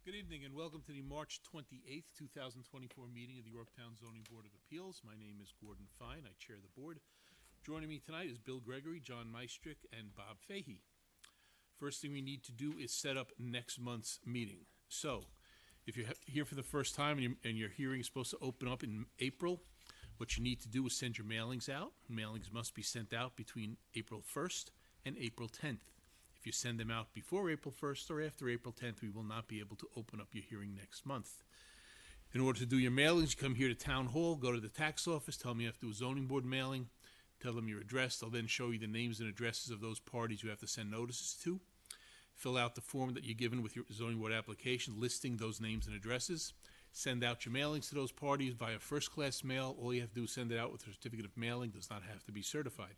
Good evening and welcome to the March 28th, 2024 meeting of the Yorktown Zoning Board of Appeals. My name is Gordon Fine. I chair the board. Joining me tonight is Bill Gregory, John Meistrick, and Bob Fahey. First thing we need to do is set up next month's meeting. So, if you're here for the first time and your hearing is supposed to open up in April, what you need to do is send your mailings out. Mailings must be sent out between April 1st and April 10th. If you send them out before April 1st or after April 10th, we will not be able to open up your hearing next month. In order to do your mailings, you come here to Town Hall, go to the tax office, tell them you have to do a zoning board mailing, tell them your address. They'll then show you the names and addresses of those parties you have to send notices to. Fill out the form that you're given with your zoning board application listing those names and addresses. Send out your mailings to those parties via first-class mail. All you have to do is send it out with a certificate of mailing. Does not have to be certified.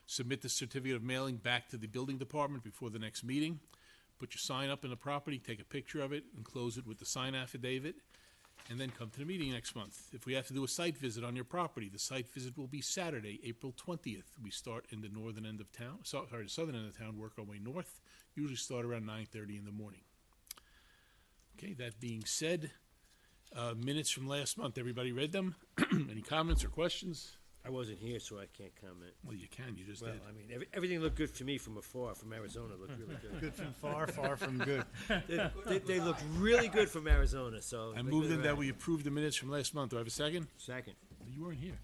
Submit the certificate of mailing back to the building department before the next meeting. Put your sign up in the property, take a picture of it, enclose it with the sign affidavit, and then come to the meeting next month. If we have to do a site visit on your property, the site visit will be Saturday, April 20th. We start in the northern end of town, the southern end of town, work our way north, usually start around 9:30 in the morning. Okay, that being said, minutes from last month, everybody read them? Any comments or questions? I wasn't here, so I can't comment. Well, you can, you just Well, did. I mean, everything looked good for me from afar. From Arizona, looked really good. Good from far, far from good. They looked really good from Arizona, so. I moved in that we approved the minutes from last month. Do I have a second? Second. You weren't here.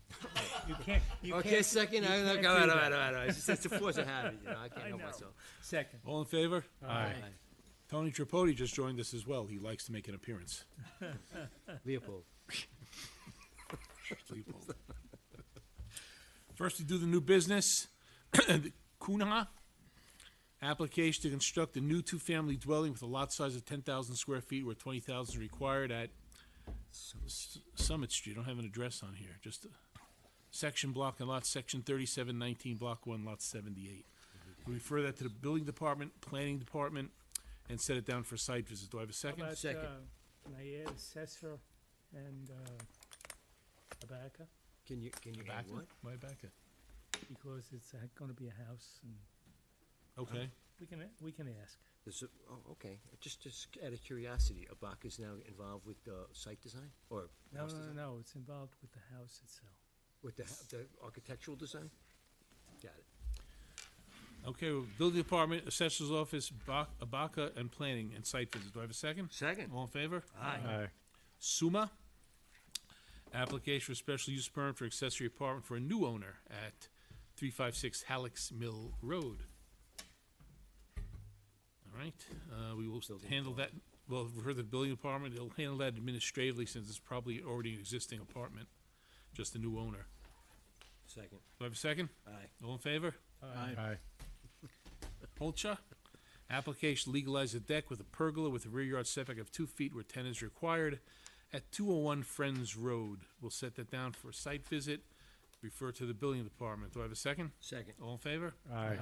You can't. Okay, second, you I can't go, do all that. right. It's just a force of habit, you know, I can't I help know. myself. Second. All in favor? Aye. Tony Tripodi just joined us as well. He likes to make an appearance. Leopold. Leopold. First, we do the new business. Kunha, application to construct a new two-family dwelling with a lot size of 10,000 square feet where 20,000 is required at Summit Street. I don't have an address on here, just a section block and lot, section 3719, block 1, lot 78. We refer that to the building department, planning department, and set it down for a site visit. Do I have a second? About, Second. Can I add assessor and Abaca? Can you add what? Why Becca? Because it's gonna be a house and Okay. we can ask. Oh, okay. Just out of curiosity, Abaca is now involved with site design or No, house no, design? no, it's involved with the house itself. With the architectural design? Got it. Okay, well, building department, assessor's office, Abaca, and planning and site visit. Do I have a second? Second. All in favor? Aye. Suma, application for special use permit for accessory apartment for a new owner at 356 Halleck's Mill Road. All right, we will handle that, well, for the building department, they'll handle that administratively since it's probably already an existing apartment, just a new owner. Second. Do I have a second? Aye. All in favor? Aye. Polcha, application to legalize a deck with a pergola with a rear yard setback of 2 feet where 10 is required at 201 Friends Road. We'll set that down for a site visit. Refer to the building department. Do I have a second? Second. All in favor? Aye.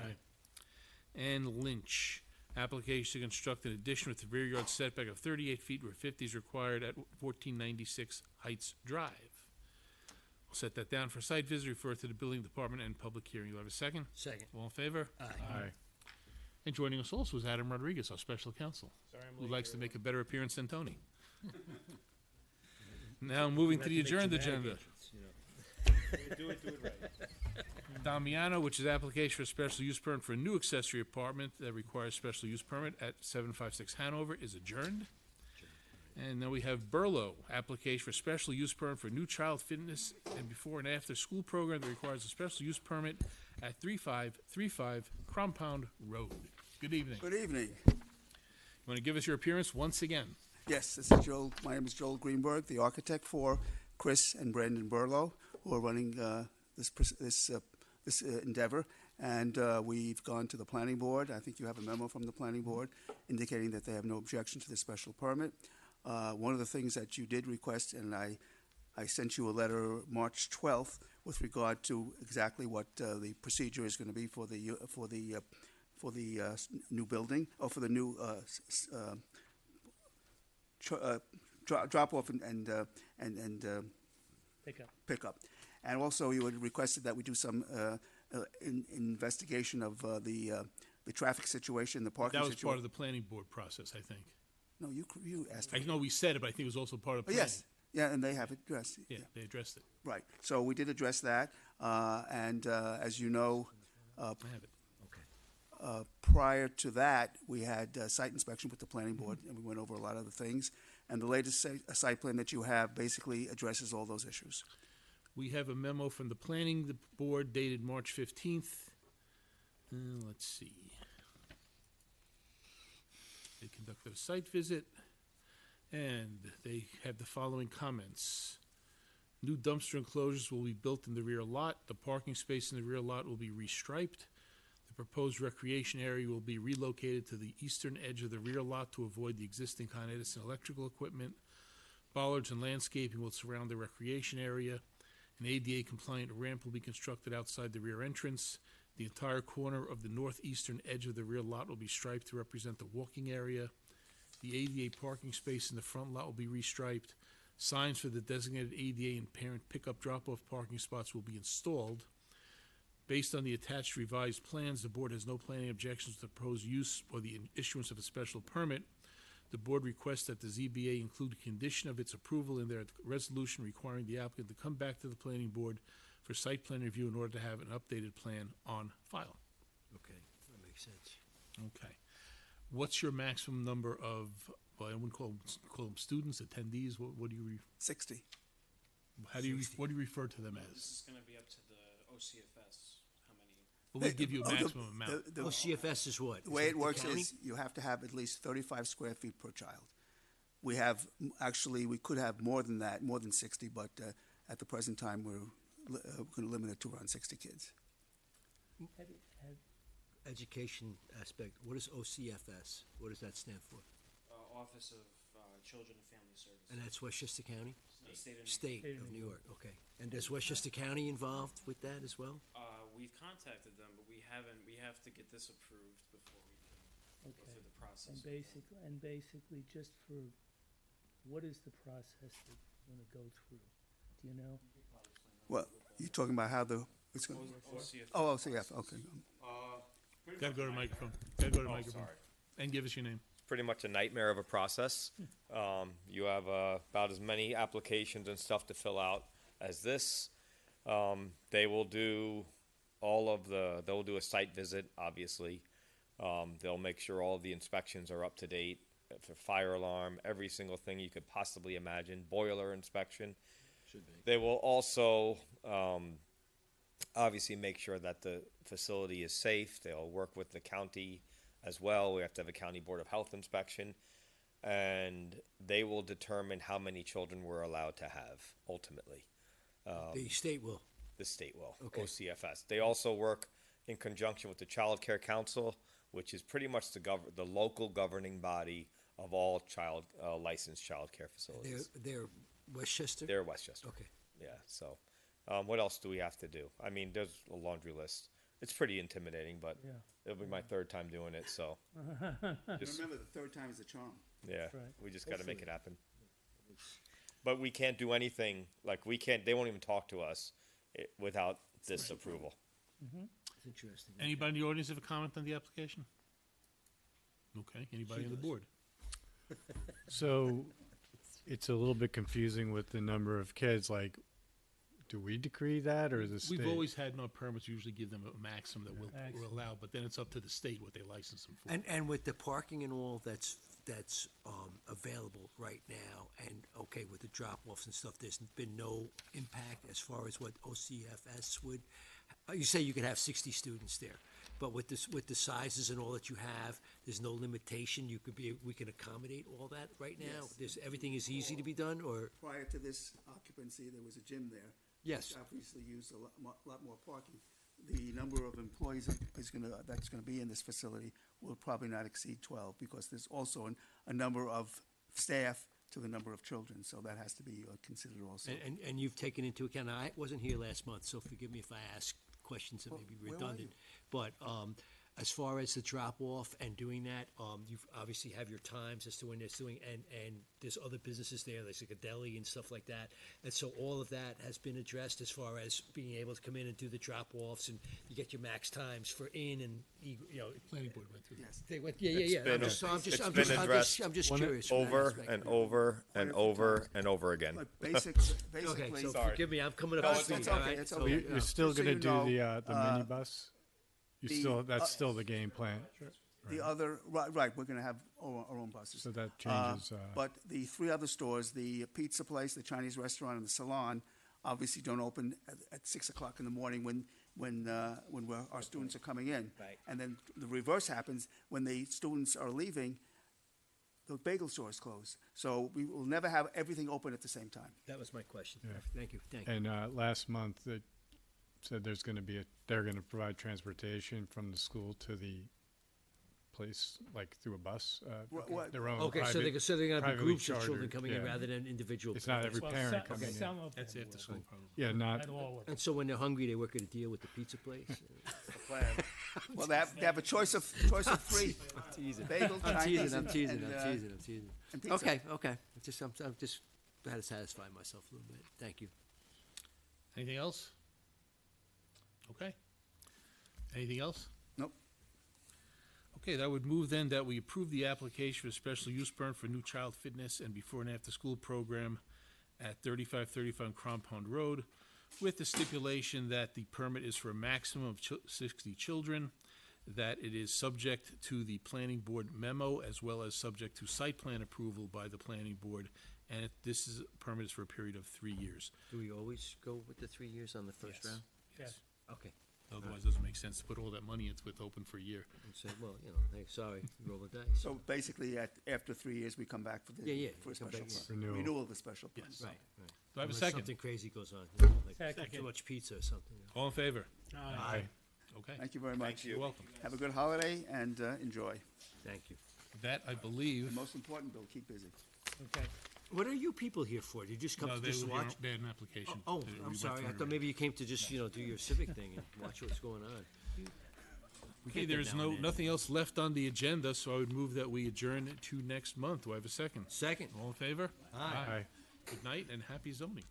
And Lynch, application to construct an addition with a rear yard setback of 38 feet where 50 is required at 1496 Heights Drive. We'll set that down for a site visit. Refer to the building department and public hearing. Do I have a second? Second. All in favor? Aye. And joining us also is Adam Rodriguez, our special counsel, who likes to make a better appearance than Tony. Now moving to the adjourned agenda. Do it right. Damiano, which is application for special use permit for a new accessory apartment that requires special use permit at 756 Hanover, is adjourned. And then we have Burlow, application for special use permit for a new child fitness and before and after school program that requires a special use permit at 3535 Compound Road. Good evening. Good evening. You want to give us your appearance once again? Yes, this is Joel. My name is Joel Greenberg, the architect for Chris and Brandon Burlow, who are running this endeavor. And we've gone to the planning board. I think you have a memo from the planning board indicating that they have no objection to the special permit. One of the things that you did request, and I sent you a letter March 12th with regard to exactly what the procedure is going to be for the new building, or for the new drop off and pick up. And also, you had requested that we do some investigation of the traffic situation, the parking That was situation. part of the planning board process, I think. No, you asked for I it. know we said it, but I think it was also part of Oh, planning. yes, yeah, and they have it addressed. Yeah, they addressed it. Right, so we did address that, and as you know, I have it. Okay. prior to that, we had site inspection with the planning board, and we went over a lot of the things. And the latest site plan that you have basically addresses all those issues. We have a memo from the planning board dated March 15th. Let's see. They conducted a site visit, and they have the following comments. New dumpster enclosures will be built in the rear lot. The parking space in the rear lot will be restriped. The proposed recreation area will be relocated to the eastern edge of the rear lot to avoid the existing Con Edison electrical equipment. Bollards and landscaping will surround the recreation area. An ADA-compliant ramp will be constructed outside the rear entrance. The entire corner of the northeastern edge of the rear lot will be striped to represent the walking area. The ADA parking space in the front lot will be restriped. Signs for the designated ADA and parent pickup drop-off parking spots will be installed. Based on the attached revised plans, the board has no planning objections to the proposed use or the issuance of a special permit. The board requests that the ZBA include a condition of its approval in their resolution requiring the applicant to come back to the planning board for site plan review in order to have an updated plan on file. Okay, that makes sense. Okay. What's your maximum number of, well, I wouldn't call them students, attendees, what do you, 60. what do you refer to them This as? is gonna be up to the OCFS, how many, Well, we give you a Oh, maximum amount. Oh, CFS is what? The Is way that it the works county? is you have to have at least 35 square feet per child. We have, actually, we could have more than that, more than 60, but at the present time, we're going to limit it to around 60 kids. Education aspect, what is OCFS? What does that stand for? Office of, Children and Family Services. And that's Westchester County? State of State of New York, okay. And is Westchester County involved with that as well? We've contacted them, but we have to get this approved before we can go Okay. through the process. And basically, just for, what is the process that you're gonna go through? Do you know? Well, you're talking about how it's going to, OCFS. oh, so yeah, okay. Gotta go to the microphone. Gotta go to the microphone. And give us your name. Pretty much a nightmare of a process. You have about as many applications and stuff to fill out as this. They will do they'll do a site visit, obviously. They'll make sure all the inspections are up to date. For fire alarm, every single thing you could possibly imagine, boiler inspection. Should be. They will also obviously make sure that the facility is safe. They'll work with the county as well. We have to have a county board of health inspection, and they will determine how many children we're allowed to have ultimately. The state will. The state will, Okay. OCFS. They also work in conjunction with the Child Care Council, which is pretty much the local governing body of all licensed child care facilities. They're Westchester? They're Westchester. Okay. Yeah, so, what else do we have to do? I mean, there's a laundry list. It's pretty intimidating, but Yeah. it'll be my third time doing it, so, just, Remember, the third time is a charm. yeah, right. we just gotta make it happen. But we can't do anything, like, they won't even talk to us without this approval. It's interesting. Anybody in the audience have a comment on the application? Okay, anybody on the board? So it's a little bit confusing with the number of kids, like, do we decree that or the state? We've always had no permits, we usually give them a maximum that we'll Maximum. allow, but then it's up to the state what they license them for. And with the parking and all that's available right now, and okay, with the drop-offs and stuff, there's been no impact as far as what OCFS would, you say you could have 60 students there, but with the sizes and all that you have, there's no limitation, we can accommodate all that right now? Everything is easy to be done, or? Prior to this occupancy, there was a gym there. Yes. Which obviously used a lot more parking. The number of employees that's gonna be in this facility will probably not exceed 12, because there's also a number of staff to the number of children, so that has to be considered also. And you've taken into account, I wasn't here last month, so forgive me if I ask questions that may be where were redundant. But as far as the drop-off and doing that, you obviously have your times as to when it's doing, and there's other businesses there, there's like a deli and stuff like that. And so all of that has been addressed as far as being able to come in and do the drop-offs, and you get your max times for in and, you know, Planning board went through that. Yes. they went, yeah. been- I'm just it's been addressed I'm just curious. from that Over aspect. and over and over and over again. But Okay, basically, so Sorry. forgive me, I'm coming up No, to it's speed, okay, all right? it's So, okay. You're still Just so gonna you do know, the minibus? You the, still, that's still the game plan, the other, right, we're gonna have our own buses. so that changes, But the three other stores, the pizza place, the Chinese restaurant, and the salon, obviously don't open at 6 o'clock in the morning when our students are coming in. Right. And then the reverse happens, when the students are leaving, the bagel stores close. So we will never have everything open at the same time. that was my question. Yeah. Thank you. and, last month, it said there's gonna be they're gonna provide transportation from the school to the place, like through a bus, What- their own Okay, so private. they're gonna have privately groups of children chartered, coming in yeah. rather than individual. It's not every Well, parent some- coming in. some of That's them after will. school, probably. Yeah, not, Not all of them. And so when they're hungry, they work at a deal with the pizza place? Well, they have a choice of three. Bagel, I'm Chinese, teasing, I'm and, teasing, and, I'm teasing. and pizza. Okay. I'm just had to satisfy myself a little bit. Thank you. Anything else? Okay. Anything else? Nope. Okay, that would move then that we approve the application for a special use permit for new child fitness and before and after school program at 3535 Crampon Road, with the stipulation that the permit is for a maximum of 60 children, that it is subject to the planning board memo as well as subject to site plan approval by the planning board, and this is, permit is for a period of 3 years. Do we always go with the 3 years on the first Yes. round? Yes. Okay. Otherwise, it doesn't make sense to put all that money into it open for a year. And say, well, you know, hey, sorry, roll the dice. So basically, after 3 years, we come back for Yeah, for a come special back, yeah. permit. Renewal. Renewal of the special permit. Yes. Right. Do I have a Unless second? something crazy goes on, you know, like Second. too much pizza or something. you know. All in favor? Aye. Okay. Thank you very much. You're welcome. Have a good holiday and enjoy. Thank you. That, I believe, And most important, Bill, keep busy. Okay. What are you people here for? Did you just come no, to they just were watch? they had an application. Oh, that we I'm went sorry. through I thought already. maybe you came to just, you know, do your civic thing and watch what's going on. We Okay, get that there's now and then. nothing else left on the agenda, so I would move that we adjourn to next month. Do I have a second? Second. All in favor? Aye. Aye. Good night and happy zoning.